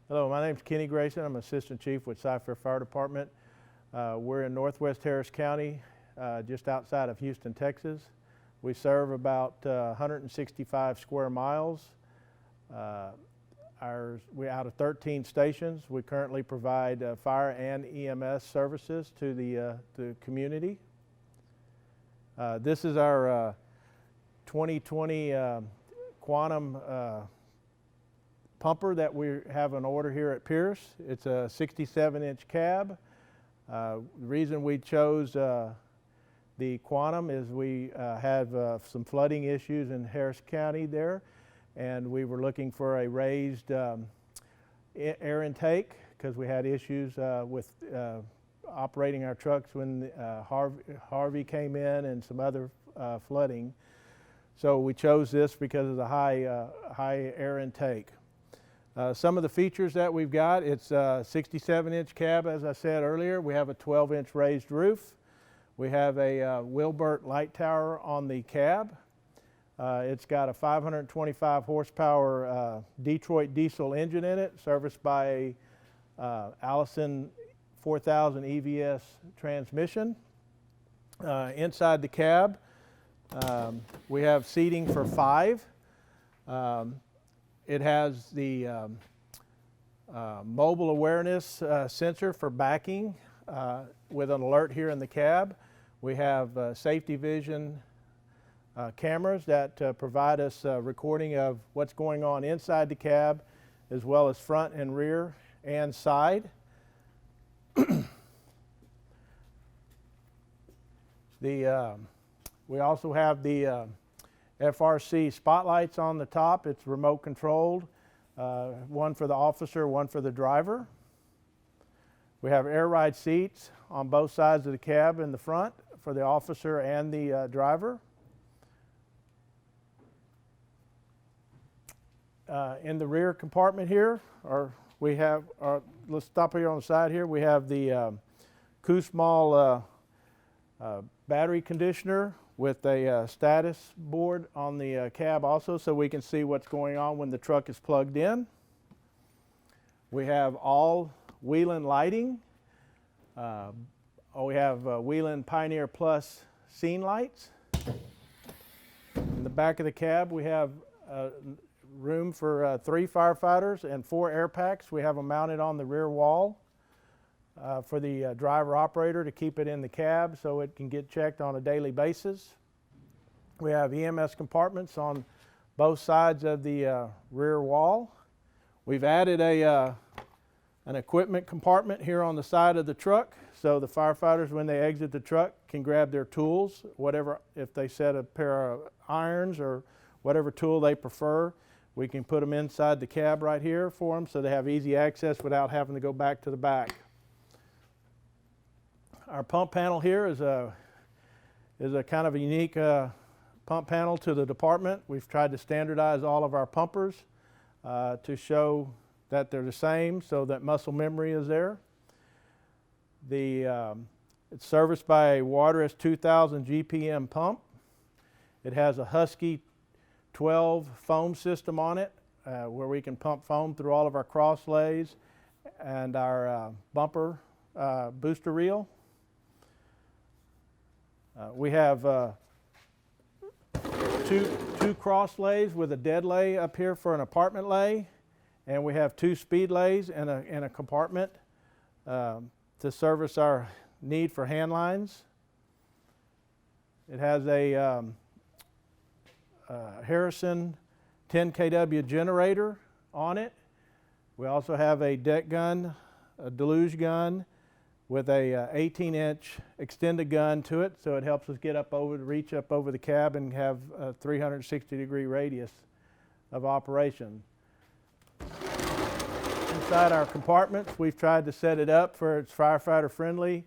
Hello, my name is Kenny Grayson. I'm Assistant Chief with Cy-Fair Fire Department. We're in Northwest Harris County, just outside of Houston, Texas. We serve about 165 square miles. We're out of 13 stations. We currently provide fire and EMS services to the community. This is our 2020 Quantum pumper that we have an order here at Pierce. It's a 67-inch cab. The reason we chose the Quantum is we have some flooding issues in Harris County there, and we were looking for a raised air intake because we had issues with operating our trucks when Harvey came in and some other flooding. So we chose this because of the high air intake. Some of the features that we've got, it's a 67-inch cab, as I said earlier. We have a 12-inch raised roof. We have a Wilbert light tower on the cab. It's got a 525 horsepower Detroit diesel engine in it, serviced by a Allison 4000 EVS transmission. Inside the cab, we have seating for 5. It has the mobile awareness sensor for backing with an alert here in the cab. We have safety vision cameras that provide us recording of what's going on inside the cab, as well as front and rear and side. We also have the FRC spotlights on the top. It's remote controlled, one for the officer, one for the driver. We have air ride seats on both sides of the cab in the front for the officer and the driver. In the rear compartment here, let's stop here on the side here. We have the Koosmal battery conditioner with a status board on the cab also, so we can see what's going on when the truck is plugged in. We have all Whelen lighting. We have Whelen Pioneer Plus scene lights. In the back of the cab, we have room for 3 firefighters and 4 air packs. We have them mounted on the rear wall for the driver operator to keep it in the cab so it can get checked on a daily basis. We have EMS compartments on both sides of the rear wall. We've added an equipment compartment here on the side of the truck, so the firefighters, when they exit the truck, can grab their tools, whatever, if they set a pair of irons or whatever tool they prefer. We can put them inside the cab right here for them so they have easy access without having to go back to the back. Our pump panel here is a kind of a unique pump panel to the department. We've tried to standardize all of our pumpers to show that they're the same so that muscle memory is there. It's serviced by a Waterous 2000 GPM pump. It has a Husky 12 foam system on it where we can pump foam through all of our cross lays and our bumper booster reel. We have two cross lays with a dead lay up here for an apartment lay, and we have 2 speed lays and a compartment to service our need for hand lines. It has a Harrison 10 kW generator on it. We also have a deck gun, a deluge gun, with a 18-inch extended gun to it, so it helps us get up over, reach up over the cab and have a 360-degree radius of operation. Inside our compartments, we've tried to set it up for it's firefighter friendly,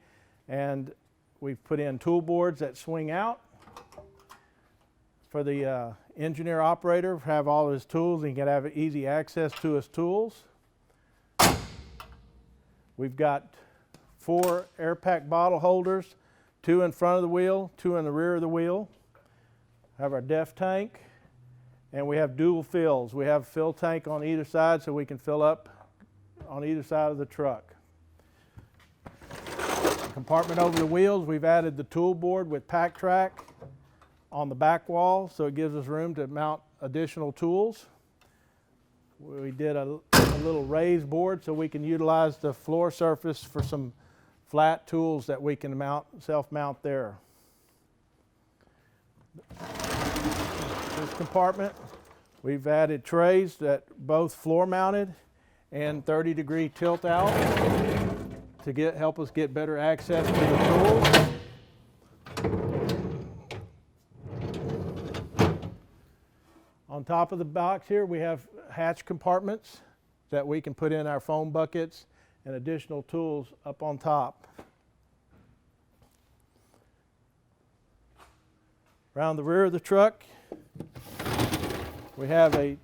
and we've put in tool boards that swing out for the engineer operator to have all his tools and he can have easy access to his tools. We've got 4 air pack bottle holders, 2 in front of the wheel, 2 in the rear of the wheel. Have our DEF tank, and we have dual fills. We have a fill tank on either side so we can fill up on either side of the truck. Compartment over the wheels, we've added the tool board with pack track on the back wall, so it gives us room to mount additional tools. We did a little raised board so we can utilize the floor surface for some flat tools that we can self-mount there. This compartment, we've added trays that both floor mounted and 30-degree tilt out to help us get better access to the tools. On top of the box here, we have hatch compartments that we can put in our foam buckets and additional tools up on top. Around the rear of the truck, we have a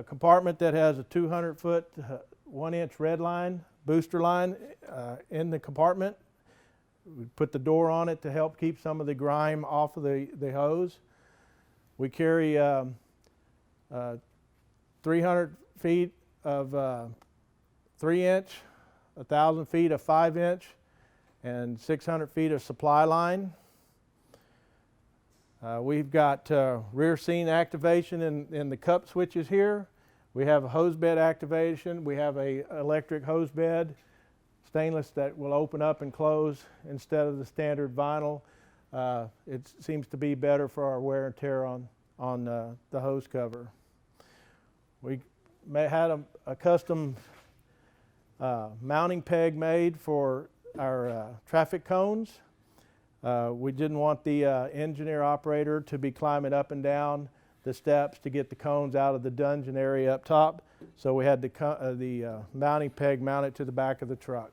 compartment that has a 200-foot, 1-inch red line, booster line in the compartment. We put the door on it to help keep some of the grime off of the hose. We carry 300 feet of 3-inch, 1,000 feet of 5-inch, and 600 feet of supply line. We've got rear seam activation in the cup switches here. We have a hose bed activation. We have a electric hose bed, stainless, that will open up and close instead of the standard vinyl. It seems to be better for our wear and tear on the hose cover. We had a custom mounting peg made for our traffic cones. We didn't want the engineer operator to be climbing up and down the steps to get the cones out of the dungeon area up top, so we had the mounting peg mounted to the back of the truck.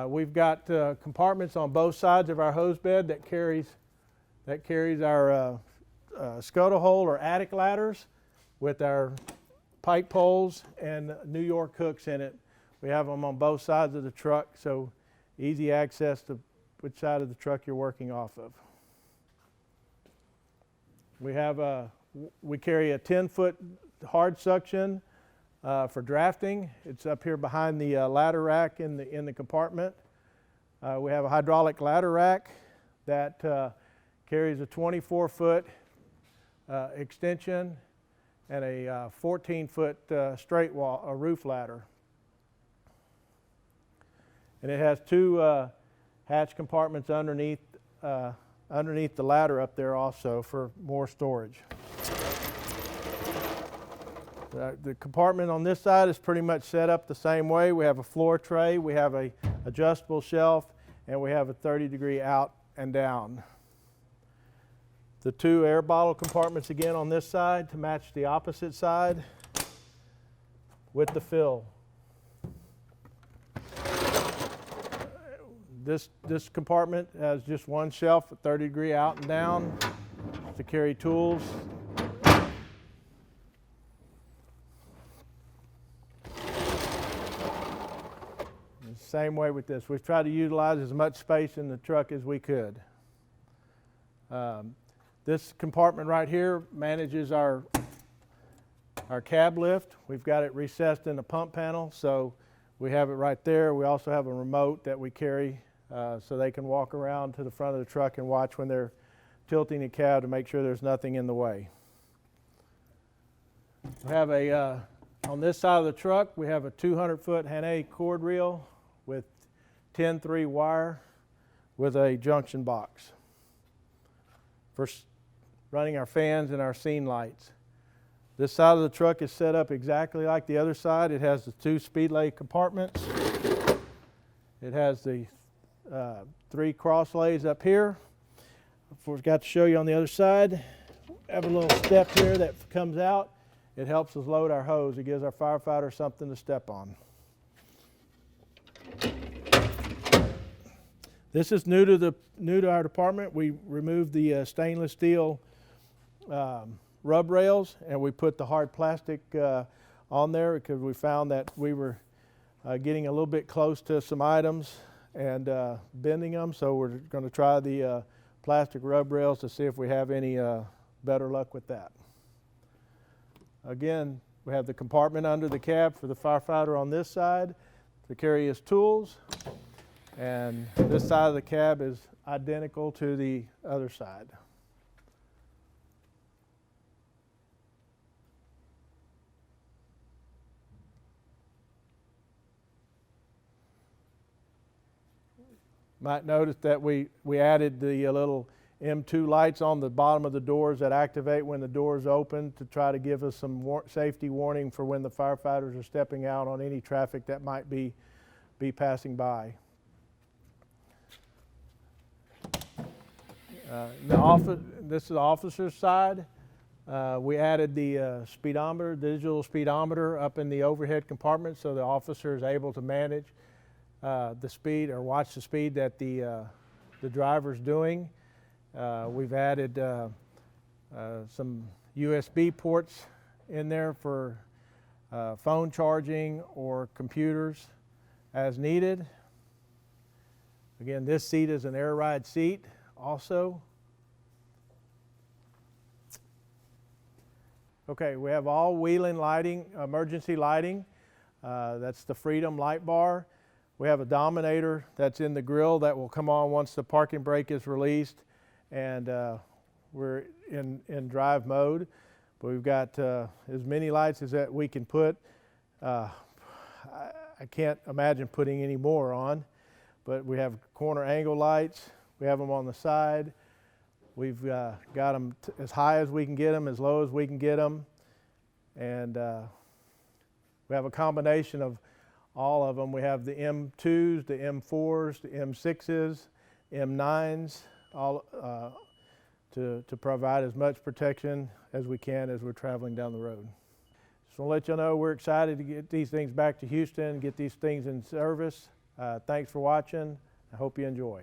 We've got compartments on both sides of our hose bed that carries our scuttle hole or attic ladders with our pike poles and New York hooks in it. We have them on both sides of the truck, so easy access to which side of the truck you're working off of. We carry a 10-foot hard suction for drafting. It's up here behind the ladder rack in the compartment. We have a hydraulic ladder rack that carries a 24-foot extension and a 14-foot straight wall, a roof ladder. And it has two hatch compartments underneath the ladder up there also for more storage. The compartment on this side is pretty much set up the same way. We have a floor tray, we have a adjustable shelf, and we have a 30-degree out and down. The two air bottle compartments again on this side to match the opposite side with the fill. This compartment has just one shelf, a 30-degree out and down to carry tools. Same way with this. We've tried to utilize as much space in the truck as we could. This compartment right here manages our cab lift. We've got it recessed in the pump panel, so we have it right there. We also have a remote that we carry so they can walk around to the front of the truck and watch when they're tilting the cab to make sure there's nothing in the way. We have on this side of the truck, we have a 200-foot Hané cord reel with 10-3 wire with a junction box for running our fans and our scene lights. This side of the truck is set up exactly like the other side. It has the two speedlay compartments. It has the 3 cross lays up here. I forgot to show you on the other side. We have a little step here that comes out. It helps us load our hose. It gives our firefighter something to step on. This is new to our department. We removed the stainless steel rub rails and we put the hard plastic on there because we found that we were getting a little bit close to some items and bending them. So we're going to try the plastic rub rails to see if we have any better luck with that. Again, We have the compartment under the cab for the firefighter on this side to carry his tools. And this side of the cab is identical to the other side. Might notice that we added the little M2 lights on the bottom of the doors that activate when the doors open to try to give us some safety warning for when the firefighters are stepping out on any traffic that might be passing by. This is the officer's side. We added the speedometer, digital speedometer up in the overhead compartment so the officer is able to manage the speed or watch the speed that the driver's doing. We've added some USB ports in there for phone charging or computers as needed. Again, this seat is an air ride seat also. Okay, we have all wheeling lighting, emergency lighting. That's the Freedom light bar. We have a Dominator that's in the grill that will come on once the parking brake is released, and we're in drive mode. But we've got as many lights as that we can put. I can't imagine putting any more on, but we have corner angle lights. We have them on the side. We've got them as high as we can get them, as low as we can get them, and we have a combination of all of them. We have the M2s, the M4s, the M6s, M9s, all to provide as much protection as we can as we're traveling down the road. Just want to let you know we're excited to get these things back to Houston, get these things in service. Thanks for watching. I hope you enjoy.